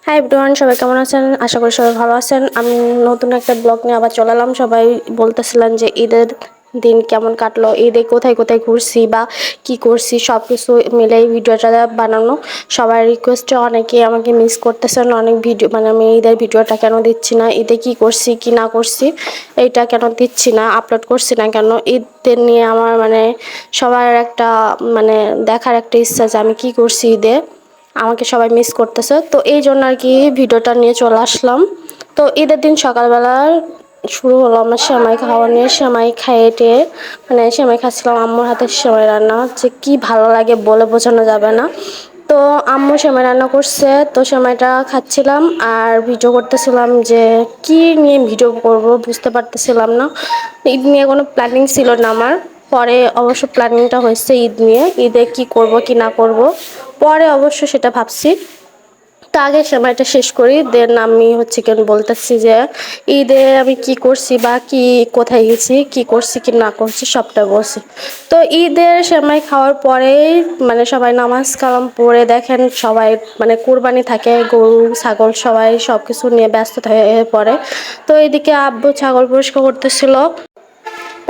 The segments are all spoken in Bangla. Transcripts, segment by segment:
হাই এভরিওয়ান, সবাই কেমন আছেন? আশা করি সবাই ভালো আছেন। আমি নতুন একটা ব্লগ নিয়ে আবার চলে এলাম। সবাই বলতেছিলেন যে ঈদের দিন কেমন কাটলো, ঈদে কোথায় কোথায় ঘুরছি বা কি করছি সব কিছু মিলে এই ভিডিওটা বানানো। সবার রিকোয়েস্টে অনেকে আমাকে মিস করতেছেন, অনেক ভিডিও মানে আমি ঈদের ভিডিওটা কেন দিচ্ছি না, ঈদে কি করছি কি না করছি এইটা কেন দিচ্ছি না, আপলোড করছি না কেন, ঈদের নিয়ে আমার মানে সবার একটা মানে দেখার একটা ইচ্ছা যে আমি কি করছি ঈদে, আমাকে সবাই মিস করতেছে। তো এই জন্য আর কি ভিডিওটা নিয়ে চলে আসলাম। তো ঈদের দিন সকালবেলা শুরু হলো আমার সেমাই খাওয়া নিয়ে। সেমাই খাইয়ে টেয়ে মানে সেমাই খাচ্ছিলাম, আম্মুর হাতের সেমাই রান্না যে কি ভালো লাগে বলে বোঝানো যাবে না। তো আম্মু সেমাই রান্না করছে, তো সেমাইটা খাচ্ছিলাম আর ভিডিও করতেছিলাম যে কি নিয়ে ভিডিও করব বুঝতে পারতেছিলাম না। ঈদ নিয়ে কোনো প্ল্যানিং ছিল না আমার। পরে অবশ্য প্ল্যানিংটা হয়েছে ঈদ নিয়ে, ঈদে কি করব কি না করব পরে অবশ্য সেটা ভাবছি। তো আগে সময়টা শেষ করি, দেন আমি হচ্ছে কেন বলতেছি যে ঈদে আমি কি করছি বা কি কোথায় গেছি, কি করছি কি না করছি সবটা বলছি। তো ঈদের সেমাই খাওয়ার পরেই মানে সবাই নামাজ কালাম পড়ে দেখেন সবাই মানে কুরবানি থাকে, গরু ছাগল সবাই সব কিছু নিয়ে ব্যস্ত হয়ে পড়ে। তো এদিকে আব্বু ছাগল পরিষ্কার করতেছিল।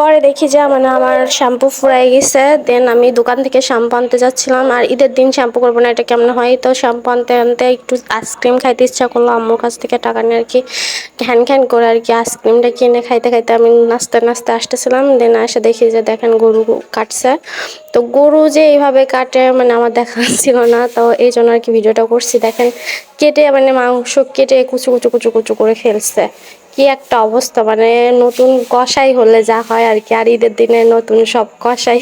পরে দেখি যে মানে আমার শ্যাম্পু ফুরাই গেছে, দেন আমি দোকান থেকে শ্যাম্পু আনতে যাচ্ছিলাম। আর ঈদের দিন শ্যাম্পু করবো না এটা কেমন হয়, তো শ্যাম্পু আনতে আনতে একটু আইসক্রিম খাইতে ইচ্ছা করলো, আম্মুর কাছ থেকে টাকা নিয়ে আর কি ঘ্যান ঘ্যান করে আর কি আইসক্রিমটা কিনে খাইতে খাইতে আমি নাচতে নাচতে আসতেছিলাম। দেন এসে দেখি যে দেখেন গরু কাটছে। তো গরু যে এইভাবে কাটে মানে আমার দেখা ছিল না, তো এই জন্য আর কি ভিডিওটা করছি। দেখেন কেটে মানে মাংস কেটে কুচু কুচু কুচু কুচু করে ফেলছে, কি একটা অবস্থা মানে নতুন কষাই হলে যা হয় আর কি। আর ঈদের দিনে নতুন সব কষাই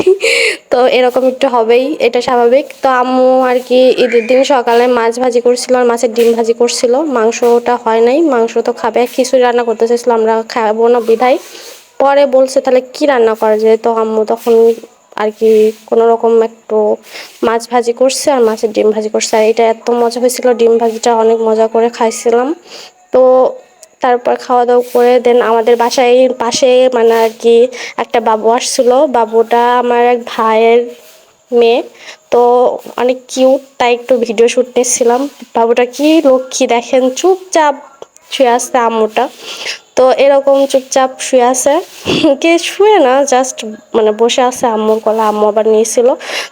তো এরকম একটু হবেই, এটা স্বাভাবিক। তো আম্মু আর কি ঈদের দিন সকালে মাছ ভাজি করছিল আর মাছের ডিম ভাজি করছিল, মাংসটা হয় নাই, মাংস তো খাবে, খিচুড়ি রান্না করতে চাইছিল, আমরা খাবো না বিধায় পরে বলছে তাহলে কি রান্না করা যায়। তো আম্মু তখন আর কি কোনো রকম একটু মাছ ভাজি করছে আর মাছের ডিম ভাজি করছে, আর এটা এত মজা হয়েছিল, ডিম ভাজিটা অনেক মজা করে খাইছিলাম। তো তারপর খাওয়া দাওয়া করে দেন আমাদের বাসায় পাশে মানে আর কি একটা বাবু আসছিল, বাবুটা আমার এক ভাইয়ের মেয়ে। তো অনেক কিউট, তাই একটু ভিডিও শুট নিচ্ছিলাম। বাবুটা কি লক্ষ্মী দেখেন, চুপচাপ শুয়ে আছে আম্মুটা। তো এরকম চুপচাপ শুয়ে আছে, কে শুয়ে না জাস্ট মানে বসে আছে আম্মুর কোলে, আম্মু আবার নিয়েছিল।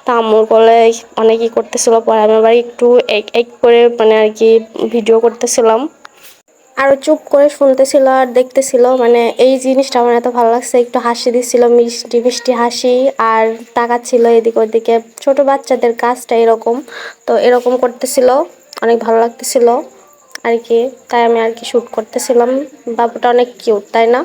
তো আম্মুর কোলে অনেকই করতেছিল, পরে আমি আবার একটু এক এক করে মানে আর কি ভিডিও করতেছিলাম। আরো চুপ করে শুনতেছিল আর দেখতেছিল, মানে এই জিনিসটা আমার এত ভালো লাগছে, একটু হাসি দিচ্ছিল, মিষ্টি মিষ্টি হাসি আর তাকাচ্ছিল এদিক ওদিকে। ছোট বাচ্চাদের কাজটা এরকম, তো এরকম করতেছিল, অনেক ভালো লাগতেছিল আর কি, তাই আমি আর কি শ্যুট করতেছিলাম। বাবুটা অনেক কিউট তাই না?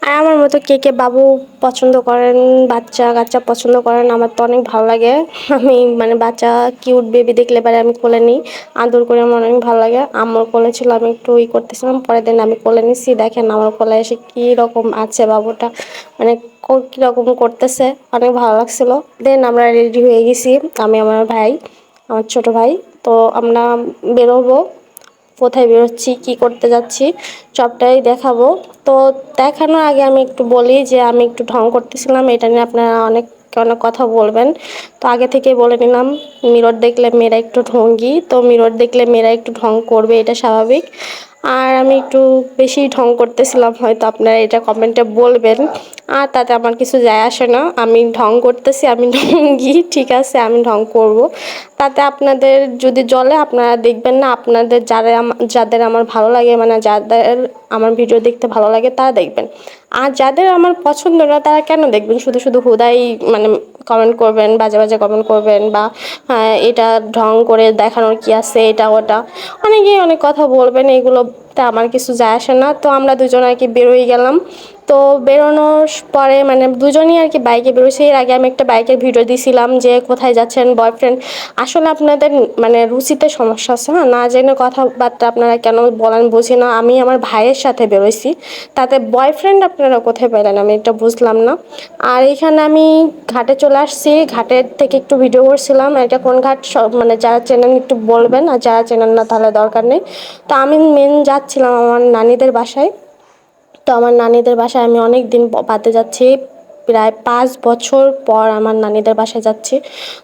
আর আমার মতো কে কে বাবু পছন্দ করেন, বাচ্চা কাচ্চা পছন্দ করেন, আমার তো অনেক ভালো লাগে। আমি মানে বাচ্চা কিউট বেবি দেখলে পরে আমি কোলে নিই, আদর করে, আমার অনেক ভালো লাগে। আমার কোলে ছিল, আমি একটু করতেছিলাম, পরের দিন আমি কোলে নিচ্ছি, দেখেন আমার কোলে এসে কী রকম আছে বাবুটা, মানে কীরকম করতেছে, অনেক ভালো লাগছিল। দেন আমরা রেডি হয়ে গেছি, আমি আমার ভাই, আমার ছোট ভাই। তো আমরা বেরোবো, কোথায় বেরোচ্ছি কি করতে যাচ্ছি সবটাই দেখাবো। তো দেখানোর আগে আমি একটু বলি যে আমি একটু ঢং করতেছিলাম, এটা নিয়ে আপনারা অনেক অনেক কথা বলবেন, তো আগে থেকেই বলে নিলাম। মিরর দেখলে মেয়েরা একটু ঢঙ্গি, তো মিরর দেখলে মেয়েরা একটু ঢং করবে, এটা স্বাভাবিক। আর আমি একটু বেশি ঢং করতেছিলাম, হয়তো আপনারা এটা কমেন্টে বলবেন, আর তাতে আমার কিছু যায় আসে না। আমি ঢং করতেছি, আমি ঢঙ্গি, ঠিক আছে আমি ঢং করব, তাতে আপনাদের যদি জ্বলে আপনারা দেখবেন না, আপনাদের যাদের আমার ভালো লাগে মানে যাদের আমার ভিডিও দেখতে ভালো লাগে তারা দেখবেন। আর যাদের আমার পছন্দ না তারা কেন দেখবেন, শুধু শুধু হুদাই মানে কমেন্ট করবেন, বাজে বাজে কমেন্ট করবেন, বা হ্যাঁ এটা ঢং করে দেখানোর কি আছে, এটা ওটা অনেকেই অনেক কথা বলবেন, এগুলোতে আমার কিছু যায় আসে না। তো আমরা দুজন আর কি বেরোই গেলাম। তো বেরোনোর পরে মানে দুজনই আর কি বাইকে বেরোছি। এর আগে আমি একটা বাইকের ভিডিও দিয়েছিলাম যে কোথায় যাচ্ছেন বয়ফ্রেন্ড, আসলে আপনাদের মানে রুচিতে সমস্যা আছে, হ্যাঁ না জেনে কথাবার্তা আপনারা কেন বলেন বুঝি না। আমি আমার ভাইয়ের সাথে বেরোইছি, তাতে বয়ফ্রেন্ড আপনারা কোথায় পেলেন আমি এটা বুঝলাম না। আর এখানে আমি ঘাটে চলে আসছি, ঘাটের থেকে একটু ভিডিও করছিলাম, এটা কোন ঘাট সব মানে যারা চেনেন একটু বলবেন, আর যারা চেনেন না তাহলে দরকার নেই। তো আমি মেন যাচ্ছিলাম আমার নানিদের বাসায়। তো আমার নানিদের বাসায় আমি অনেক দিন বাদে যাচ্ছি, প্রায় 5 বছর পর আমার নানিদের বাসায় যাচ্ছি।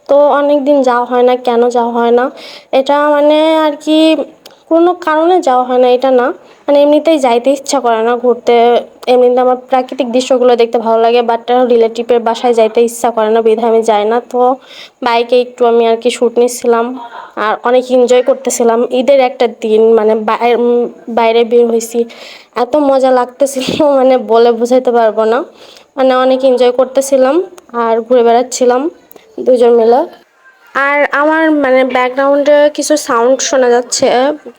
তো অনেক দিন যাওয়া হয় না, কেন যাওয়া হয় না এটা মানে আর কি কোনো কারণে যাওয়া হয় না এটা না, মানে এমনিতেই যাইতে ইচ্ছা করে না ঘুরতে। এমনিতে আমার প্রাকৃতিক দৃশ্যগুলো দেখতে ভালো লাগে, বাট রিলেটিভের বাসায় যাইতে ইচ্ছা করে না, বিধায় আমি যাই না। তো বাইকে একটু আমি আর কি শ্যুট নিচ্ছিলাম আর অনেক এনজয় করতেছিলাম। ঈদের একটা দিন মানে বাইরে বের হয়েছি, এত মজা লাগতেছিল মানে বলে বোঝাইতে পারবো না। মানে অনেক এনজয় করতেছিলাম আর ঘুরে বেড়াচ্ছিলাম দুজন মিলে। আর আমার মানে ব্যাকগ্রাউন্ডে কিছু সাউন্ড শোনা যাচ্ছে,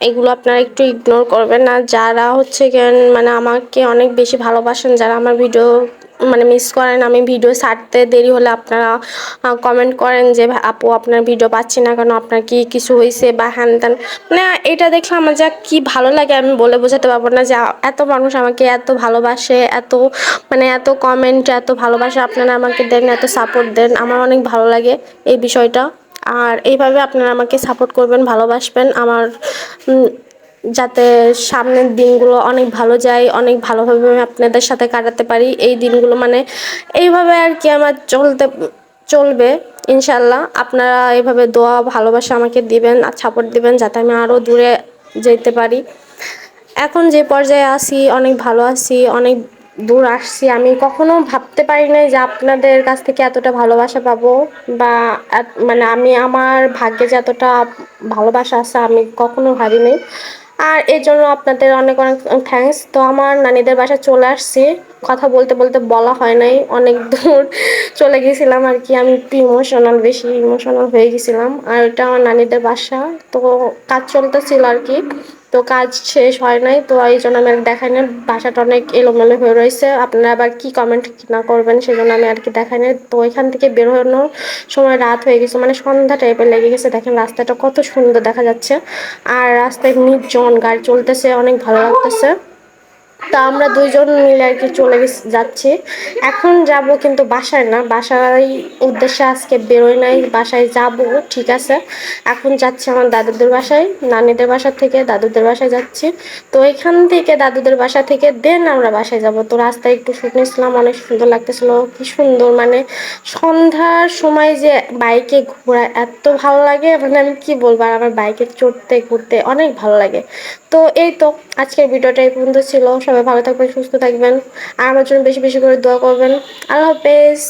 এগুলো আপনারা একটু ইগনোর করবেন। আর যারা হচ্ছে গিয়ে মানে আমাকে অনেক বেশি ভালোবাসেন, যারা আমার ভিডিও মানে মিস করেন, আমি ভিডিও ছাড়তে দেরি হলে আপনারা কমেন্ট করেন যে আপু আপনার ভিডিও পাচ্ছি না কেন, আপনার কি কিছু হয়েছে বা হ্যান ত্যান। মানে এটা দেখলে আমার যা কি ভালো লাগে আমি বলে বোঝাতে পারবো না, যে এত মানুষ আমাকে এত ভালোবাসে, এত মানে এত কমেন্ট, এত ভালোবাসা আপনারা আমাকে দেন, এত সাপোর্ট দেন, আমার অনেক ভালো লাগে এই বিষয়টা। আর এইভাবে আপনারা আমাকে সাপোর্ট করবেন, ভালোবাসবেন আমার, যাতে সামনের দিনগুলো অনেক ভালো যায়, অনেক ভালোভাবে আমি আপনাদের সাথে কাটাতে পারি এই দিনগুলো। মানে এইভাবে আর কি আমার চলবে ইনশাল্লাহ। আপনারা এইভাবে দোয়া ভালোবাসা আমাকে দিবেন আর সাপোর্ট দিবেন, যাতে আমি আরও দূরে যেতে পারি। এখন যে পর্যায়ে আছি অনেক ভালো আছি, অনেক দূর আসছি। আমি কখনো ভাবতে পারি নাই যে আপনাদের কাছ থেকে এতটা ভালোবাসা পাবো, বা মানে আমি আমার ভাগ্যে যে এতটা ভালোবাসা আছে আমি কখনো ভাবিনি। আর এর জন্য আপনাদের অনেক অনেক থ্যাঙ্কস। তো আমার নানিদের বাসায় চলে আসছি, কথা বলতে বলতে বলা হয় নাই, অনেক দূর চলে গেছিলাম আর কি। আমি একটু ইমোশনাল, বেশি ইমোশনাল হয়ে গেছিলাম। আর এটা আমার নানিদের বাসা, তো কাজ চলতেছিল আর কি, তো কাজ শেষ হয় নাই, তো এই জন্য আমি আর দেখাই না। বাসাটা অনেক এলোমেলো হয়ে রয়েছে, আপনারা আবার কি কমেন্ট না করবেন সেই জন্য আমি আর কি দেখাই না। তো এখান থেকে বের হওয়ানোর সময় রাত হয়ে গেছে, মানে সন্ধ্যা টাইপের লেগে গেছে। দেখেন রাস্তাটা কত সুন্দর দেখা যাচ্ছে, আর রাস্তায় নির্জন, গাড়ি চলতেছে, অনেক ভালো লাগতেছে। তা আমরা দুইজন মিলে আর কি চলে যাচ্ছি। এখন যাব কিন্তু বাসায় না, বাসায় উদ্দেশ্যে আজকে বেরোই নাই, বাসায় যাব ঠিক আছে। এখন যাচ্ছি আমার দাদুদের বাসায়, নানিদের বাসা থেকে দাদুদের বাসায় যাচ্ছি। তো এখান থেকে দাদুদের বাসা থেকে দেন আমরা বাসায় যাব। তো রাস্তায় একটু শুট নিয়েছিলাম, অনেক সুন্দর লাগতেছিল, কি সুন্দর মানে সন্ধ্যার সময় যে বাইকে ঘোরা এত ভালো লাগে, মানে আমি কি বলবো। আর আমার বাইকে চড়তে ঘুরতে অনেক ভালো লাগে। তো এই তো আজকের ভিডিওটা এই পর্যন্ত ছিল। সবাই ভালো থাকবেন, সুস্থ থাকবেন, আর আমার জন্য বেশি বেশি করে দোয়া করবেন। আল্লাহ হাফেজ।